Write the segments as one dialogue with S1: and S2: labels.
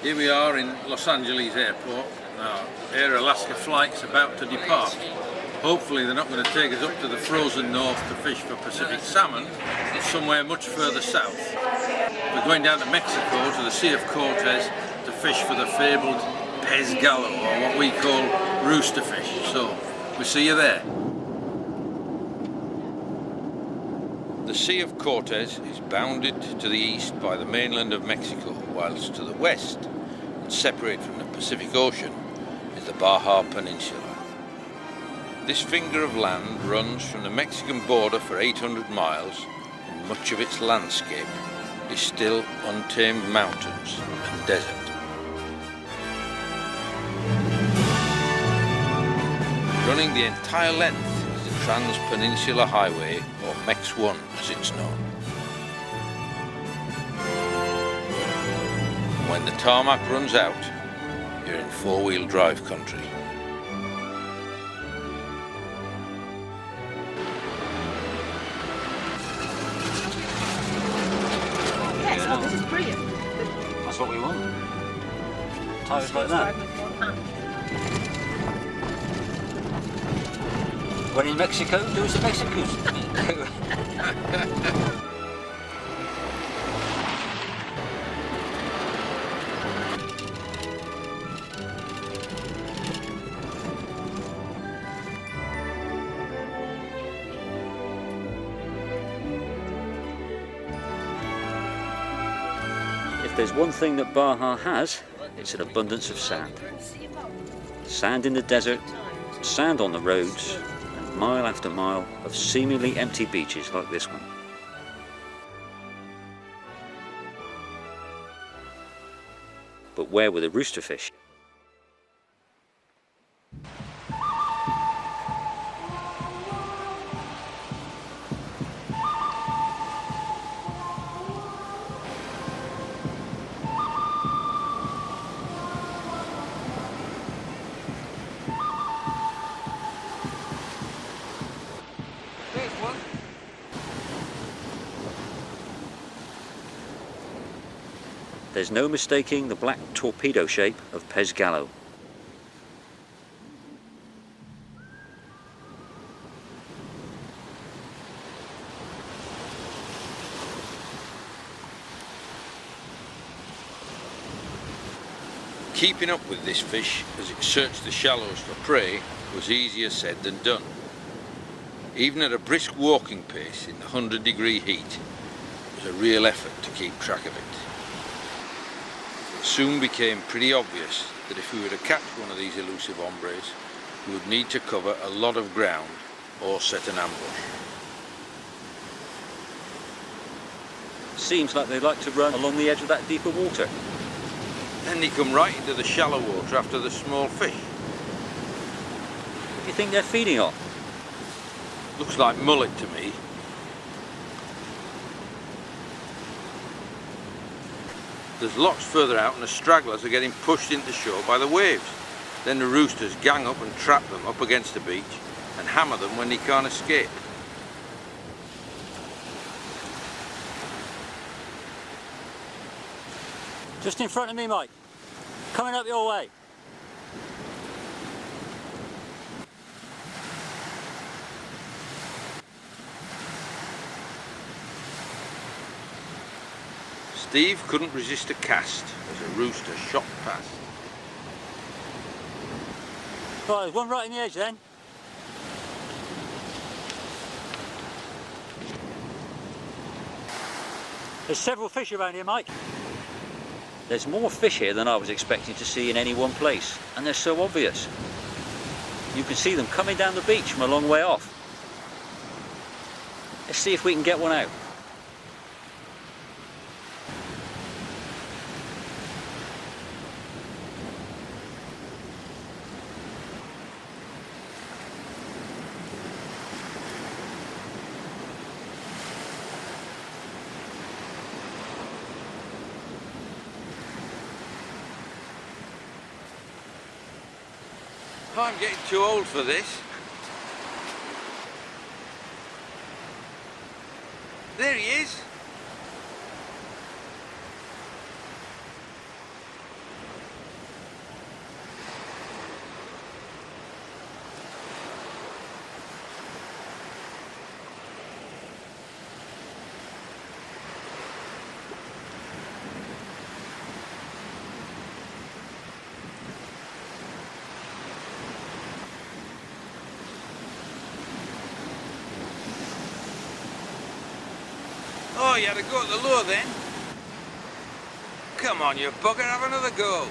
S1: Here we are in Los Angeles airport. Now, Air Alaska flight's about to depart. Hopefully they're not going to take us up to the frozen north to fish for Pacific salmon, but somewhere much further south. We're going down to Mexico to the Sea of Cortez to fish for the fabled Pez Gallo, or what we call rooster fish. So, we'll see you there. The Sea of Cortez is bounded to the east by the mainland of Mexico, whilst to the west, and separate from the Pacific Ocean, is the Baja Peninsula. This finger of land runs from the Mexican border for 800 miles, and much of its landscape is still untamed mountains and desert. Running the entire length is the Trans-Peninsular Highway, or MEX-1 as it's known. And when the tarmac runs out, you're in four-wheel drive country.
S2: Yes, well, this is brilliant.
S3: That's what we want. Tyres like that. When in Mexico, do as the Mexicans. If there's one thing that Baja has, it's an abundance of sand. Sand in the desert, sand on the roads, and mile after mile of seemingly empty beaches like this one. But where were the rooster fish? There's no mistaking the black torpedo shape of Pez Gallo.
S1: Keeping up with this fish as it searched the shallows for prey was easier said than done. Even at a brisk walking pace in the 100-degree heat, it was a real effort to keep track of it. It soon became pretty obvious that if we were to catch one of these elusive hombres, we would need to cover a lot of ground or set an ambush.
S3: Seems like they like to run along the edge of that deeper water.
S1: Then they come right into the shallow water after the small fish.
S3: What do you think they're feeding on?
S1: Looks like mullet to me. There's lots further out and the stragglers are getting pushed into shore by the waves. Then the roosters gang up and trap them up against the beach and hammer them when they can't escape.
S3: Just in front of me, Mike. Coming up your way.
S1: Steve couldn't resist a cast as a rooster shot past.
S3: Right, there's one right in the edge then. There's several fish around here, Mike. There's more fish here than I was expecting to see in any one place, and they're so obvious. You can see them coming down the beach from a long way off. Let's see if we can get one out.
S1: I'm getting too old for this. There he is. Oh, you had a go at the lure then? Come on, you bugger, have another go.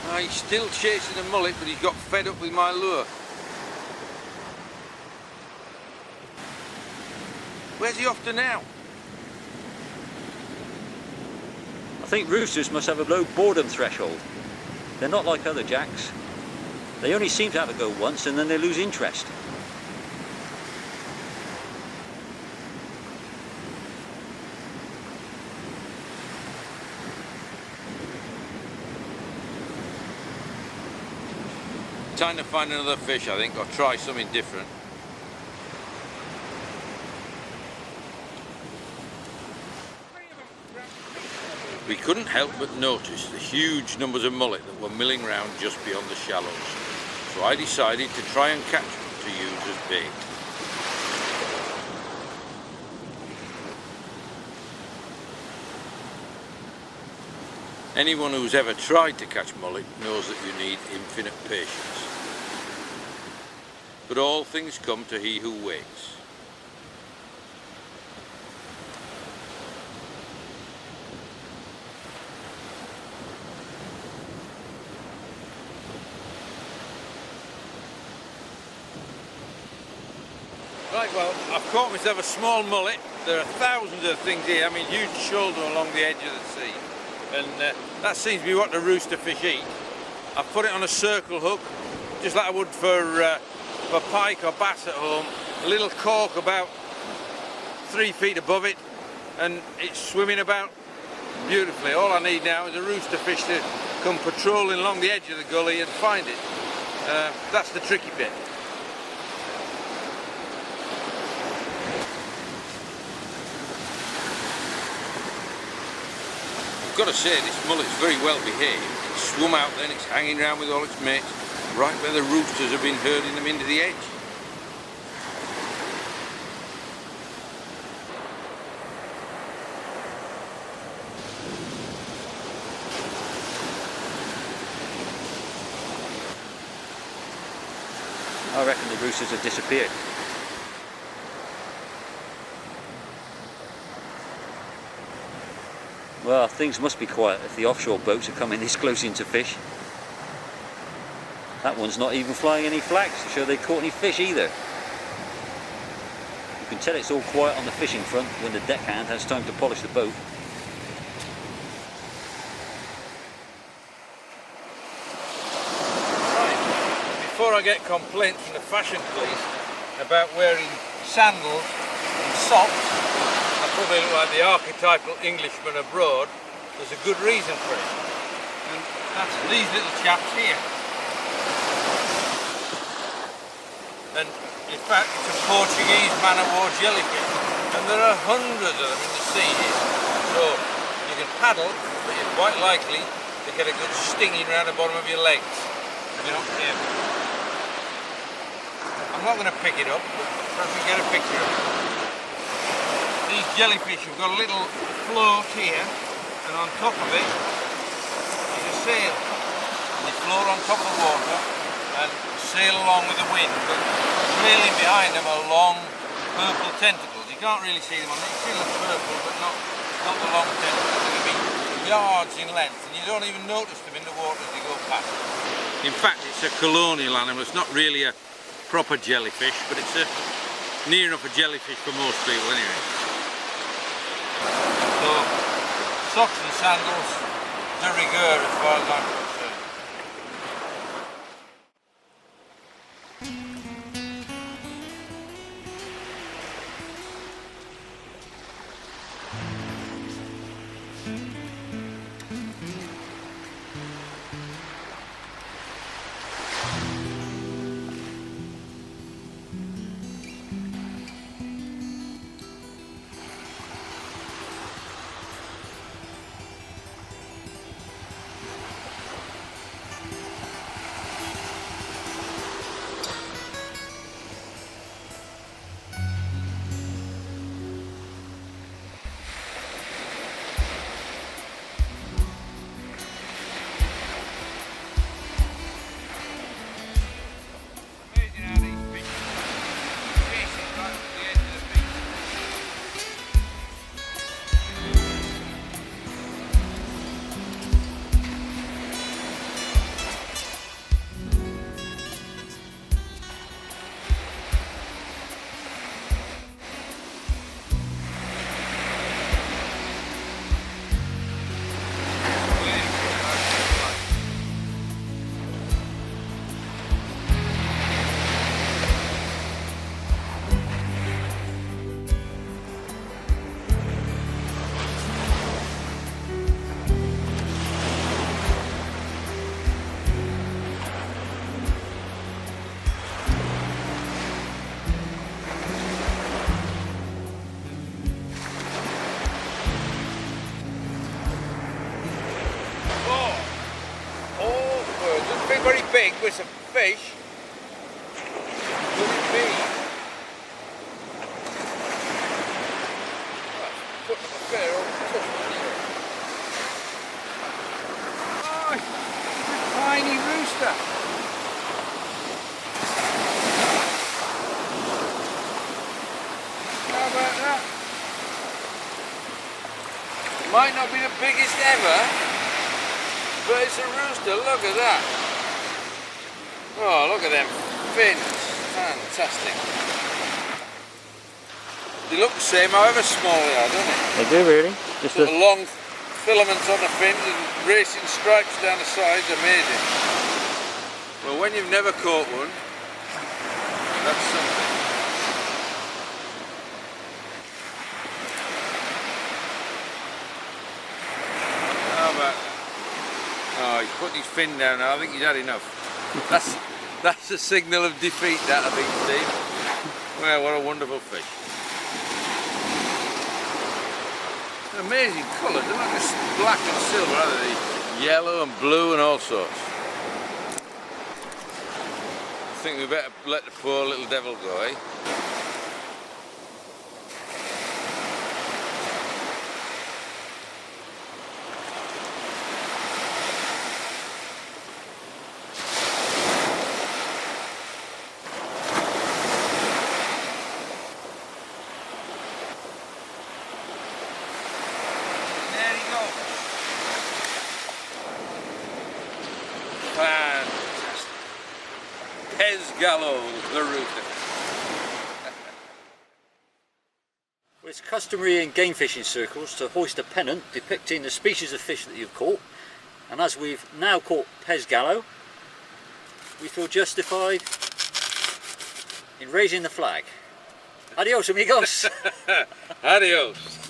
S1: Oh, he's still chasing a mullet, but he's got fed up with my lure. Where's he off to now?
S3: I think roosters must have a low boredom threshold. They're not like other jacks. They only seem to have a go once and then they lose interest.
S1: Time to find another fish, I think, or try something different. We couldn't help but notice the huge numbers of mullet that were milling round just beyond the shallows, so I decided to try and catch them to use as bait. Anyone who's ever tried to catch mullet knows that you need infinite patience. But all things come to he who waits. Right, well, I've caught myself a small mullet. There are thousands of things here. I mean, huge shoulder along the edge of the sea. And that seems to be what the rooster fish eat. I've put it on a circle hook, just like I would for pike or bass at home. A little cork about 3 feet above it, and it's swimming about beautifully. All I need now is a rooster fish to come patrolling along the edge of the gully and find it. That's the tricky bit. I've got to say, this mullet's very well behaved. It's swum out there and it's hanging around with all its mates, right where the roosters have been herding them into the edge.
S3: I reckon the roosters have disappeared. Well, things must be quiet if the offshore boats are coming this close into fish. That one's not even flying any flags to show they caught any fish either. You can tell it's all quiet on the fishing front when the deckhand has time to polish the boat.
S1: Right, before I get complaints from the fashion police about wearing sandals and socks, I probably look like the archetypal Englishman abroad. There's a good reason for it. And that's these little chaps here. And in fact, it's a Portuguese man-of-war jellyfish. And there are hundreds of them in the sea here. So you can paddle, but you're quite likely to get a good stinging around the bottom of your legs. If you're not careful. I'm not going to pick it up, but perhaps you can get a picture of it. These jellyfish have got a little float here, and on top of it is a sail. They float on top of the water and sail along with the wind, but trailing behind them are long purple tentacles. You can't really see them on it. You see them purple, but not the long tentacles. They can be yards in length, and you don't even notice them in the water as they go past. In fact, it's a colonial animal. It's not really a proper jellyfish, but it's near enough a jellyfish for most people anyway. So, socks and sandals de rigueur as far as I'm concerned. very big, but it's a fish. Could it be? That's putting up a fair old tough one here. Oh, it's a tiny rooster. How about that? Might not be the biggest ever, but it's a rooster. Look at that. Oh, look at them fins. Fantastic. They look the same however small they are, don't they?
S3: They do really. Just
S1: Little long filaments on the fins and racing stripes down the sides. Amazing. Well, when you've never caught one, that's something. How about... Oh, he's put his fin down now. I think he's had enough. That's a signal of defeat, that, I think, Steve. Well, what a wonderful fish. Amazing colours. They're not just black and silver, are they? Yellow and blue and all sorts. I think we better let the poor little devil go, eh? Fantastic. Pez Gallo, the Rooster.
S3: Well, it's customary in game fishing circles to hoist a pennant depicting the species of fish that you've caught, and as we've now caught Pez Gallo, we feel justified in raising the flag. Adios, amigos.
S1: Adios.